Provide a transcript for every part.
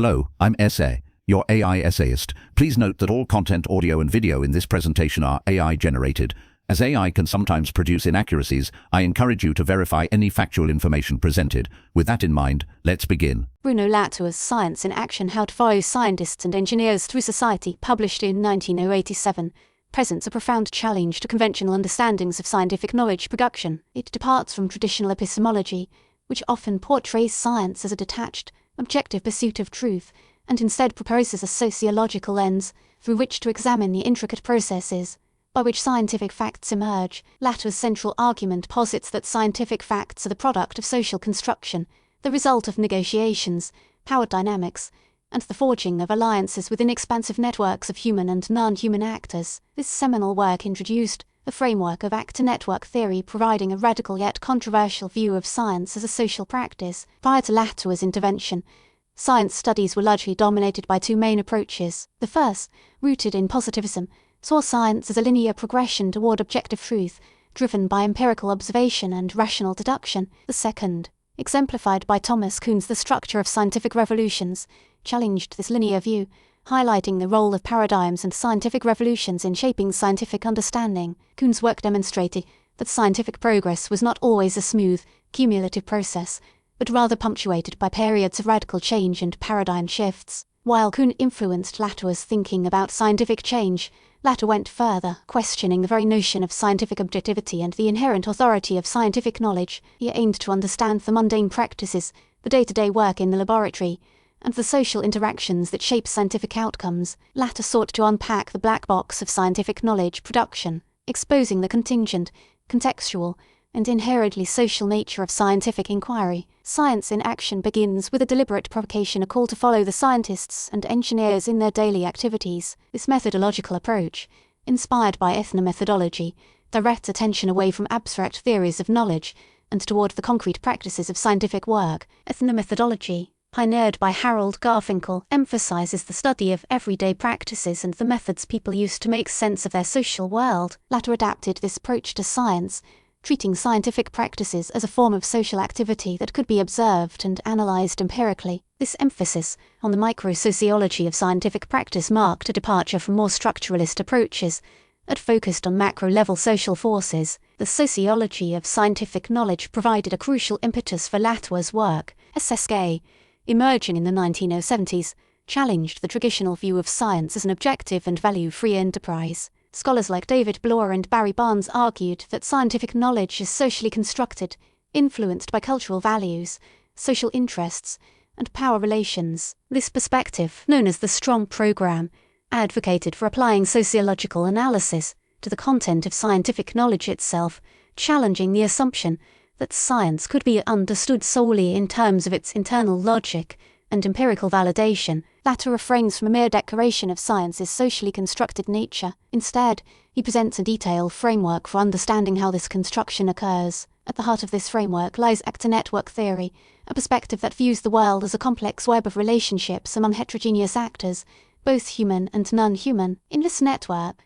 Hello, I'm Essay, your AI essayist. Please note that all content, audio and video in this presentation are AI generated. As AI can sometimes produce inaccuracies, I encourage you to verify any factual information presented. With that in mind, let's begin. Bruno Latour's Science in Action: How to Follow Scientists and Engineers Through Society, published in 1987, presents a profound challenge to conventional understandings of scientific knowledge production. It departs from traditional epistemology, which often portrays science as a detached, objective pursuit of truth, and instead proposes a sociological lens through which to examine the intricate processes by which scientific facts emerge. Latour's central argument posits that scientific facts are the product of social construction, the result of negotiations, power dynamics, and the forging of alliances within expansive networks of human and non-human actors. This seminal work introduced the framework of actor-network theory, providing a radical yet controversial view of science as a social practice. Prior to Latour's intervention, science studies were largely dominated by two main approaches. The first, rooted in positivism, saw science as a linear progression toward objective truth, driven by empirical observation and rational deduction. The second, exemplified by Thomas Kuhn's The Structure of Scientific Revolutions, challenged this linear view, highlighting the role of paradigms and scientific revolutions in shaping scientific understanding. Kuhn's work demonstrated that scientific progress was not always a smooth, cumulative process, but rather punctuated by periods of radical change and paradigm shifts. While Kuhn influenced Latour's thinking about scientific change, Latour went further, questioning the very notion of scientific objectivity and the inherent authority of scientific knowledge. He aimed to understand the mundane practices, the day-to-day work in the laboratory, and the social interactions that shape scientific outcomes. Latour sought to unpack the black box of scientific knowledge production, exposing the contingent, contextual, and inherently social nature of scientific inquiry. Science in Action begins with a deliberate provocation, a call to follow the scientists and engineers in their daily activities. This methodological approach, inspired by ethnomethodology, directs attention away from abstract theories of knowledge and toward the concrete practices of scientific work. Ethnomethodology, pioneered by Harold Garfinkel, emphasizes the study of everyday practices and the methods people use to make sense of their social world. Latour adapted this approach to science, treating scientific practices as a form of social activity that could be observed and analyzed empirically. This emphasis on the micro-sociology of scientific practice marked a departure from more structuralist approaches that focused on macro-level social forces. The sociology of scientific knowledge provided a crucial impetus for Latour's work. SSK, emerging in the 1970s, challenged the traditional view of science as an objective and value-free enterprise. Scholars like David Bloor and Barry Barnes argued that scientific knowledge is socially constructed, influenced by cultural values, social interests, and power relations. This perspective, known as the Strong Program, advocated for applying sociological analysis to the content of scientific knowledge itself, challenging the assumption that science could be understood solely in terms of its internal logic and empirical validation. Latour refrains from a mere declaration of science's socially constructed nature. Instead, he presents a detailed framework for understanding how this construction occurs. At the heart of this framework lies actor-network theory, a perspective that views the world as a complex web of relationships among heterogeneous actors, both human and non-human. In this network,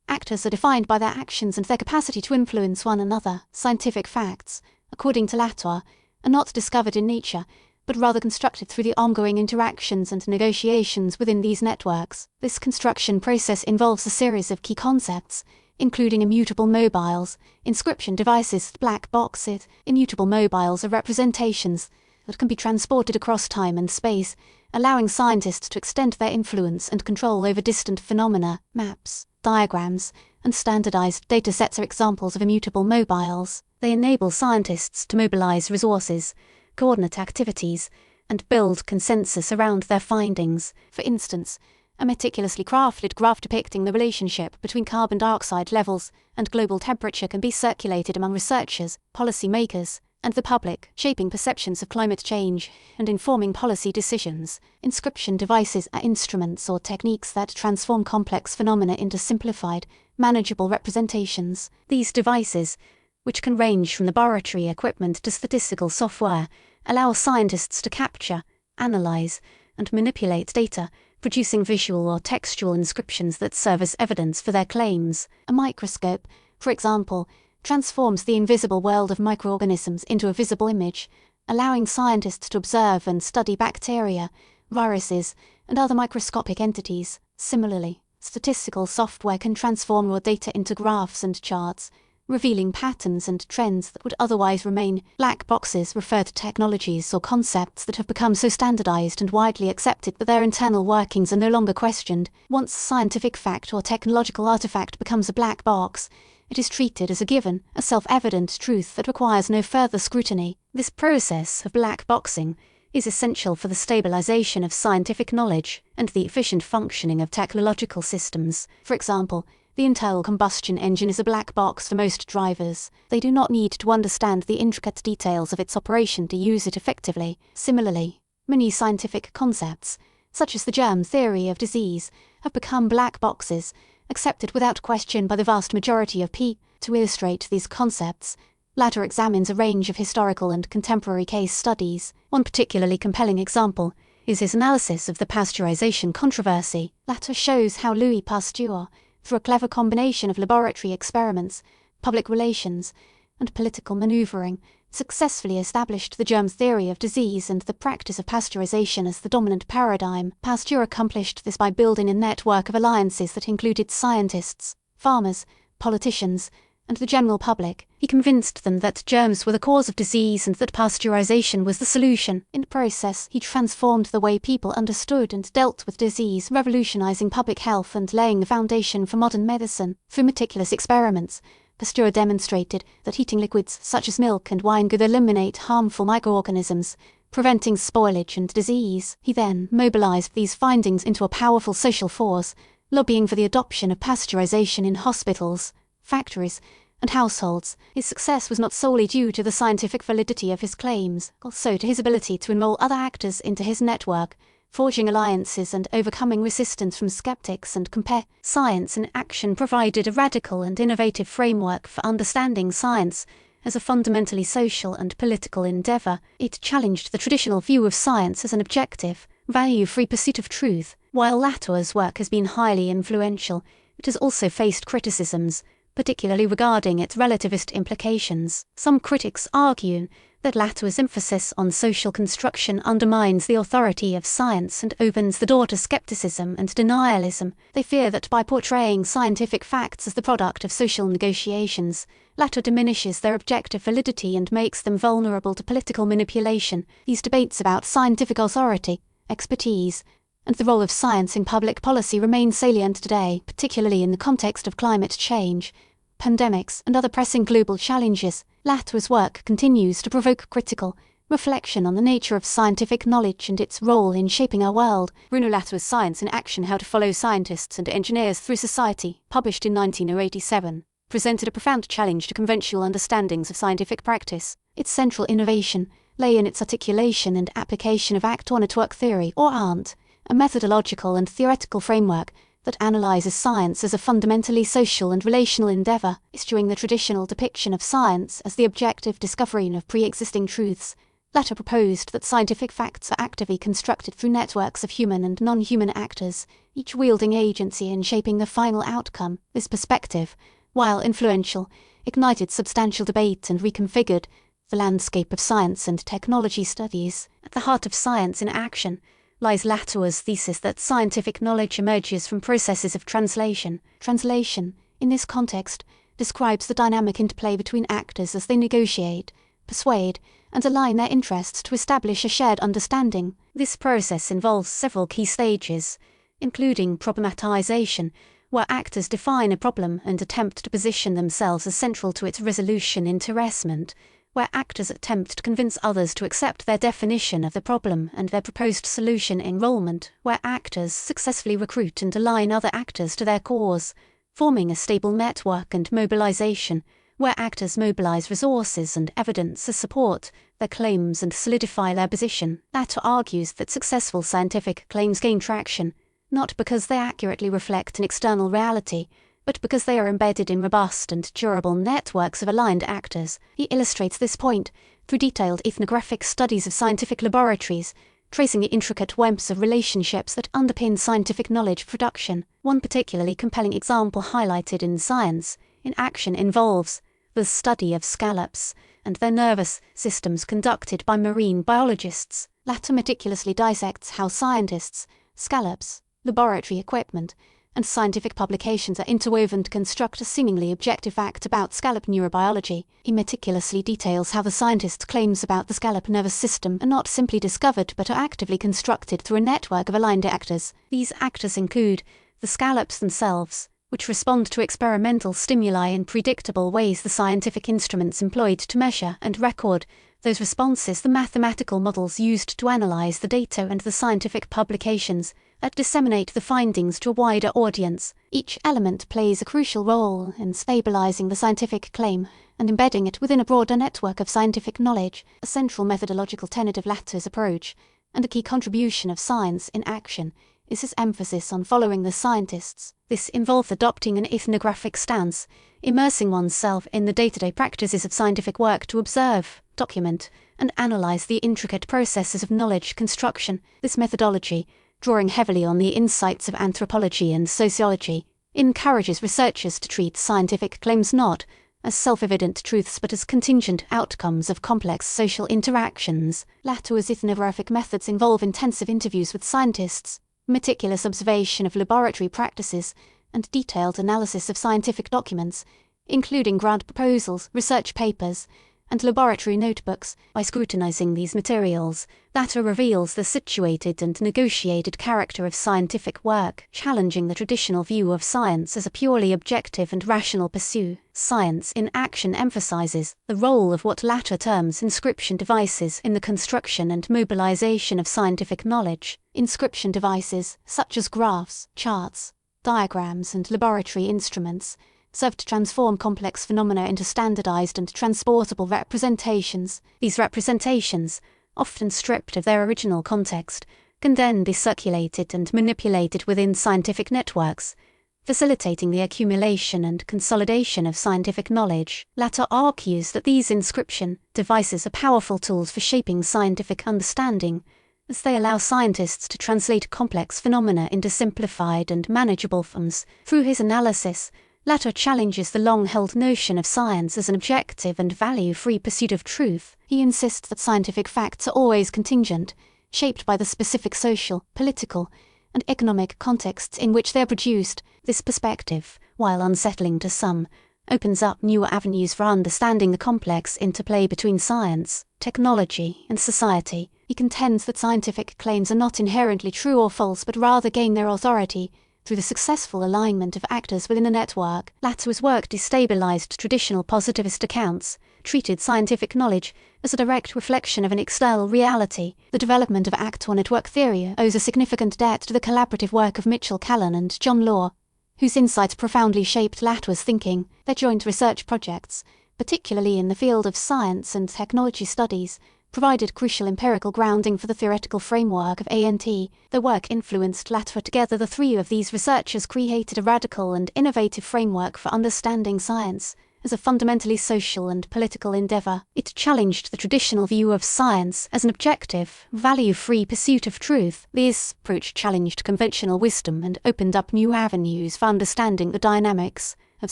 actors are defined by their actions and their capacity to influence one another. Scientific facts, according to Latour, are not discovered in nature, but rather constructed through the ongoing interactions and negotiations within these networks. This construction process involves a series of key concepts, including immutable mobiles, inscription devices, black boxes. Immutable mobiles are representations that can be transported across time and space, allowing scientists to extend their influence and control over distant phenomena. Maps, diagrams, and standardized datasets are examples of immutable mobiles. They enable scientists to mobilize resources, coordinate activities, and build consensus around their findings. For instance, a meticulously crafted graph depicting the relationship between carbon dioxide levels and global temperature can be circulated among researchers, policymakers, and the public, shaping perceptions of climate change and informing policy decisions. Inscription devices are instruments or techniques that transform complex phenomena into simplified, manageable representations. These devices, which can range from laboratory equipment to statistical software, allow scientists to capture, analyze, and manipulate data, producing visual or textual inscriptions that serve as evidence for their claims. A microscope, for example, transforms the invisible world of microorganisms into a visible image, allowing scientists to observe and study bacteria, viruses, and other microscopic entities. Similarly, statistical software can transform raw data into graphs and charts, revealing patterns and trends that would otherwise remain black boxes. Refer to technologies or concepts that have become so standardized and widely accepted that their internal workings are no longer questioned. Once scientific fact or technological artifact becomes a black box, it is treated as a given, a self-evident truth that requires no further scrutiny. This process of black boxing is essential for the stabilization of scientific knowledge and the efficient functioning of technological systems. For example, the internal combustion engine is a black box for most drivers. They do not need to understand the intricate details of its operation to use it effectively. Similarly, many scientific concepts, such as the germ theory of disease, have become black boxes, accepted without question by the vast majority of people. To illustrate these concepts, Latour examines a range of historical and contemporary case studies. One particularly compelling example is his analysis of the pasteurization controversy. Latour shows how Louis Pasteur, through a clever combination of laboratory experiments, public relations, and political maneuvering, successfully established the germ theory of disease and the practice of pasteurization as the dominant paradigm. Pasteur accomplished this by building a network of alliances that included scientists, farmers, politicians, and the general public. He convinced them that germs were the cause of disease and that pasteurization was the solution. In the process, he transformed the way people understood and dealt with disease, revolutionizing public health and laying the foundation for modern medicine. Through meticulous experiments, Pasteur demonstrated that heating liquids such as milk and wine could eliminate harmful microorganisms, preventing spoilage and disease. He then mobilized these findings into a powerful social force, lobbying for the adoption of pasteurization in hospitals, factories, and households. His success was not solely due to the scientific validity of his claims, also to his ability to enroll other actors into his network, forging alliances and overcoming resistance from skeptics and compare. Science in Action provided a radical and innovative framework for understanding science as a fundamentally social and political endeavor. It challenged the traditional view of science as an objective, value-free pursuit of truth. While Latour's work has been highly influential, it has also faced criticisms, particularly regarding its relativist implications. Some critics argue that Latour's emphasis on social construction undermines the authority of science and opens the door to skepticism and denialism. They fear that by portraying scientific facts as the product of social negotiations, Latour diminishes their objective validity and makes them vulnerable to political manipulation. These debates about scientific authority, expertise, and the role of science in public policy remain salient today, particularly in the context of climate change, pandemics, and other pressing global challenges. Latour's work continues to provoke critical reflection on the nature of scientific knowledge and its role in shaping our world. Bruno Latour's Science in Action: How to Follow Scientists and Engineers Through Society, published in 1987, presented a profound challenge to conventional understandings of scientific practice. Its central innovation lay in its articulation and application of act-or-network theory, or ANT, a methodological and theoretical framework that analyzes science as a fundamentally social and relational endeavor, eschewing the traditional depiction of science as the objective discovery of pre-existing truths. Latour proposed that scientific facts are actively constructed through networks of human and non-human actors, each wielding agency in shaping the final outcome. This perspective, while influential, ignited substantial debate and reconfigured the landscape of science and technology studies. At the heart of Science in Action lies Latour's thesis that scientific knowledge emerges from processes of translation. Translation, in this context, describes the dynamic interplay between actors as they negotiate, persuade, and align their interests to establish a shared understanding. This process involves several key stages, including problematization, where actors define a problem and attempt to position themselves as central to its resolution; interestment, where actors attempt to convince others to accept their definition of the problem and their proposed solution; enrollment, where actors successfully recruit and align other actors to their cause, forming a stable network; and mobilization, where actors mobilize resources and evidence to support their claims and solidify their position. Latour argues that successful scientific claims gain traction, not because they accurately reflect an external reality, but because they are embedded in robust and durable networks of aligned actors. He illustrates this point through detailed ethnographic studies of scientific laboratories, tracing the intricate webs of relationships that underpin scientific knowledge production. One particularly compelling example highlighted in Science in Action involves the study of scallops and their nervous systems conducted by marine biologists. Latour meticulously dissects how scientists, scallops, laboratory equipment, and scientific publications are interwoven to construct a seemingly objective fact about scallop neurobiology. He meticulously details how the scientist's claims about the scallop nervous system are not simply discovered but are actively constructed through a network of aligned actors. These actors include the scallops themselves, which respond to experimental stimuli in predictable ways, the scientific instruments employed to measure and record those responses, the mathematical models used to analyze the data, and the scientific publications that disseminate the findings to a wider audience. Each element plays a crucial role in stabilizing the scientific claim and embedding it within a broader network of scientific knowledge, a central methodological tenet of Latour's approach, and a key contribution of science in action is his emphasis on following the scientists. This involved adopting an ethnographic stance, immersing oneself in the day-to-day practices of scientific work to observe, document, and analyze the intricate processes of knowledge construction. This methodology, drawing heavily on the insights of anthropology and sociology, encourages researchers to treat scientific claims not as self-evident truths but as contingent outcomes of complex social interactions. Latour's ethnographic methods involve intensive interviews with scientists, meticulous observation of laboratory practices, and detailed analysis of scientific documents, including grant proposals, research papers, and laboratory notebooks. By scrutinizing these materials, Latour reveals the situated and negotiated character of scientific work, challenging the traditional view of science as a purely objective and rational pursuit. Science in action emphasizes the role of what Latour terms inscription devices in the construction and mobilization of scientific knowledge. Inscription devices, such as graphs, charts, diagrams, and laboratory instruments, serve to transform complex phenomena into standardized and transportable representations. These representations, often stripped of their original context, can then be circulated and manipulated within scientific networks, facilitating the accumulation and consolidation of scientific knowledge. Latour argues that these inscription devices are powerful tools for shaping scientific understanding, as they allow scientists to translate complex phenomena into simplified and manageable forms. Through his analysis, Latour challenges the long-held notion of science as an objective and value-free pursuit of truth. He insists that scientific facts are always contingent, shaped by the specific social, political, and economic contexts in which they are produced. This perspective, while unsettling to some, opens up new avenues for understanding the complex interplay between science, technology, and society. He contends that scientific claims are not inherently true or false, but rather gain their authority through the successful alignment of actors within a network. Latour's work destabilized traditional positivist accounts, treated scientific knowledge as a direct reflection of an external reality. The development of actor network theory owes a significant debt to the collaborative work of Mitchell Callan and John Law, whose insights profoundly shaped Latour's thinking. Their joint research projects, particularly in the field of science and technology studies, provided crucial empirical grounding for the theoretical framework of ANT. Their work influenced Latour. Together, the three of these researchers created a radical and innovative framework for understanding science as a fundamentally social and political endeavor. It challenged the traditional view of science as an objective, value-free pursuit of truth. This approach challenged conventional wisdom and opened up new avenues for understanding the dynamics of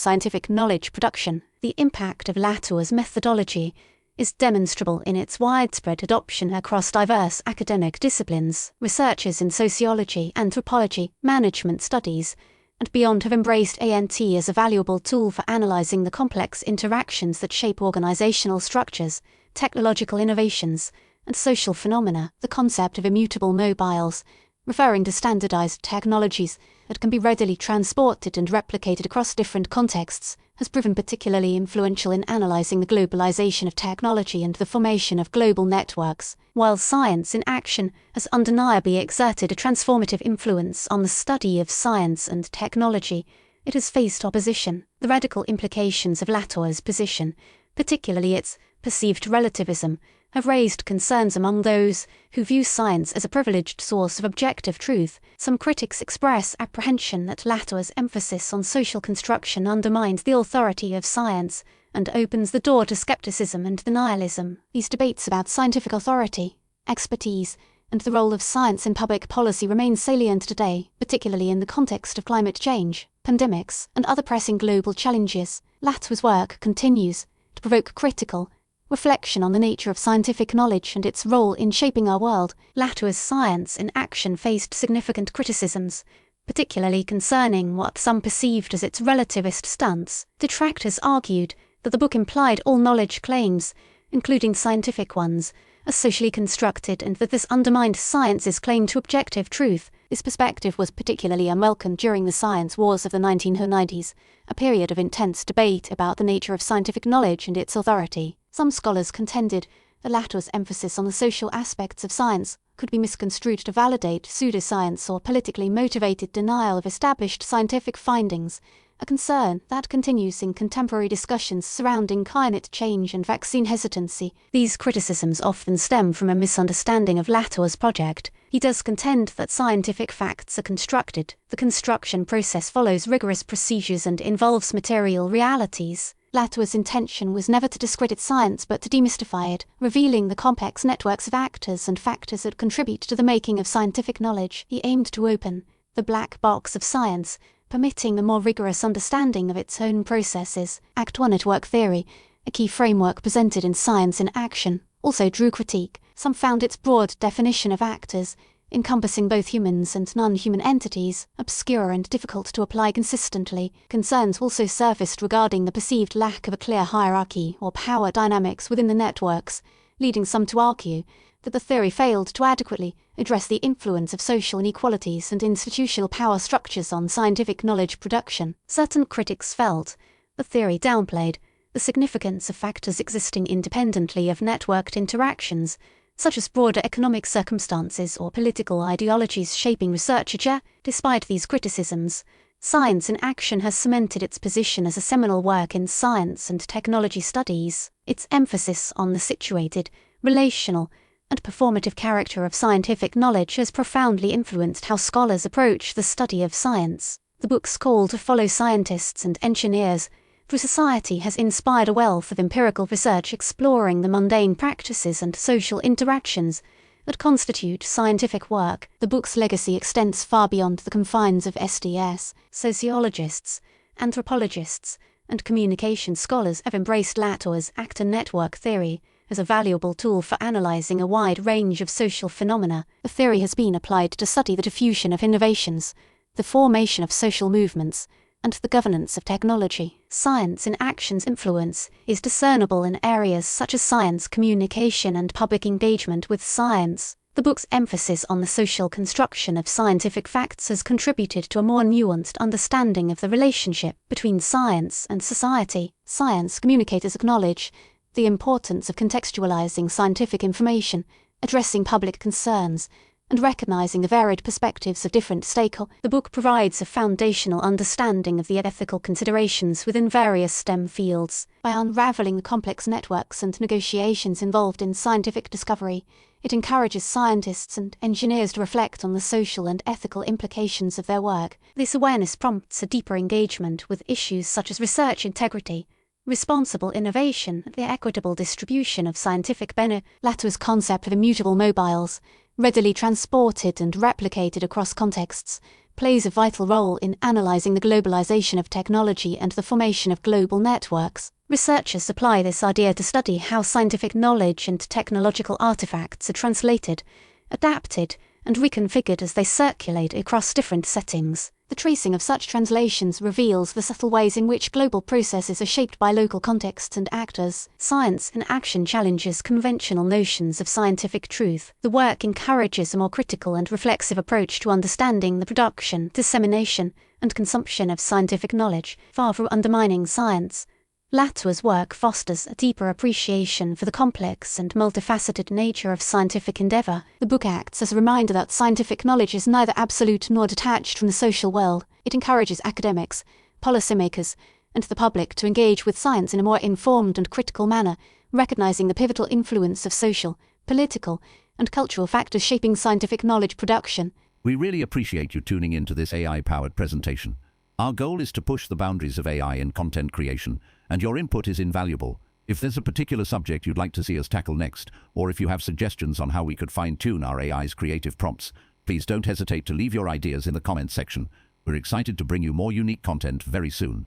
scientific knowledge production. The impact of Latour's methodology is demonstrable in its widespread adoption across diverse academic disciplines. Researchers in sociology, anthropology, management studies, and beyond have embraced ANT as a valuable tool for analyzing the complex interactions that shape organizational structures, technological innovations, and social phenomena. The concept of immutable mobiles, referring to standardized technologies that can be readily transported and replicated across different contexts, has proven particularly influential in analyzing the globalization of technology and the formation of global networks. While science in action has undeniably exerted a transformative influence on the study of science and technology, it has faced opposition. The radical implications of Latour's position, particularly its perceived relativism, have raised concerns among those who view science as a privileged source of objective truth. Some critics express apprehension that Latour's emphasis on social construction undermines the authority of science and opens the door to skepticism and denialism. These debates about scientific authority, expertise, and the role of science in public policy remain salient today, particularly in the context of climate change, pandemics, and other pressing global challenges. Latour's work continues to provoke critical, reflection on the nature of scientific knowledge and its role in shaping our world. Latour's Science in Action faced significant criticisms, particularly concerning what some perceived as its relativist stance. Detractors argued that the book implied all knowledge claims, including scientific ones, as socially constructed, and that this undermined science's claim to objective truth. This perspective was particularly unwelcome during the science wars of the 1990s, a period of intense debate about the nature of scientific knowledge and its authority. Some scholars contended that Latour's emphasis on the social aspects of science could be misconstrued to validate pseudoscience or politically motivated denial of established scientific findings, a concern that continues in contemporary discussions surrounding climate change and vaccine hesitancy. These criticisms often stem from a misunderstanding of Latour's project. He does contend that scientific facts are constructed. The construction process follows rigorous procedures and involves material realities. Latour's intention was never to discredit science but to demystify it, revealing the complex networks of actors and factors that contribute to the making of scientific knowledge. He aimed to open the black box of science, permitting a more rigorous understanding of its own processes. Act 1 at Work theory, a key framework presented in Science in Action, also drew critique. Some found its broad definition of actors, encompassing both humans and non-human entities, obscure and difficult to apply consistently. Concerns also surfaced regarding the perceived lack of a clear hierarchy or power dynamics within the networks, leading some to argue that the theory failed to adequately address the influence of social inequalities and institutional power structures on scientific knowledge production. Certain critics felt the theory downplayed the significance of factors existing independently of networked interactions, such as broader economic circumstances or political ideologies shaping research. Despite these criticisms, Science in Action has cemented its position as a seminal work in science and technology studies. Its emphasis on the situated, relational, and performative character of scientific knowledge has profoundly influenced how scholars approach the study of science. The book's call to follow scientists and engineers through society has inspired a wealth of empirical research exploring the mundane practices and social interactions that constitute scientific work. The book's legacy extends far beyond the confines of SDS. Sociologists, anthropologists, and communication scholars have embraced Latour's actor network theory as a valuable tool for analyzing a wide range of social phenomena. The theory has been applied to study the diffusion of innovations, the formation of social movements, and the governance of technology. Science in Action's influence is discernible in areas such as science communication and public engagement with science. The book's emphasis on the social construction of scientific facts has contributed to a more nuanced understanding of the relationship between science and society. Science communicators acknowledge the importance of contextualizing scientific information, addressing public concerns, and recognizing the varied perspectives of different stakeholders. The book provides a foundational understanding of the ethical considerations within various STEM fields. By unraveling the complex networks and negotiations involved in scientific discovery, it encourages scientists and engineers to reflect on the social and ethical implications of their work. This awareness prompts a deeper engagement with issues such as research integrity, responsible innovation, and the equitable distribution of scientific benefit. Latour's concept of immutable mobiles, readily transported and replicated across contexts, plays a vital role in analyzing the globalization of technology and the formation of global networks. Researchers apply this idea to study how scientific knowledge and technological artifacts are translated, adapted, and reconfigured as they circulate across different settings. The tracing of such translations reveals the subtle ways in which global processes are shaped by local contexts and actors. Science in Action challenges conventional notions of scientific truth. The work encourages a more critical and reflexive approach to understanding the production, dissemination, and consumption of scientific knowledge. Far from undermining science, Latour's work fosters a deeper appreciation for the complex and multifaceted nature of scientific endeavor. The book acts as a reminder that scientific knowledge is neither absolute nor detached from the social world. It encourages academics, policymakers, and the public to engage with science in a more informed and critical manner, recognizing the pivotal influence of social, political, and cultural factors shaping scientific knowledge production. We really appreciate you tuning into this AI-powered presentation. Our goal is to push the boundaries of AI in content creation, and your input is invaluable. If there's a particular subject you'd like to see us tackle next, or if you have suggestions on how we could fine-tune our AI's creative prompts, please don't hesitate to leave your ideas in the comments section. We're excited to bring you more unique content very soon.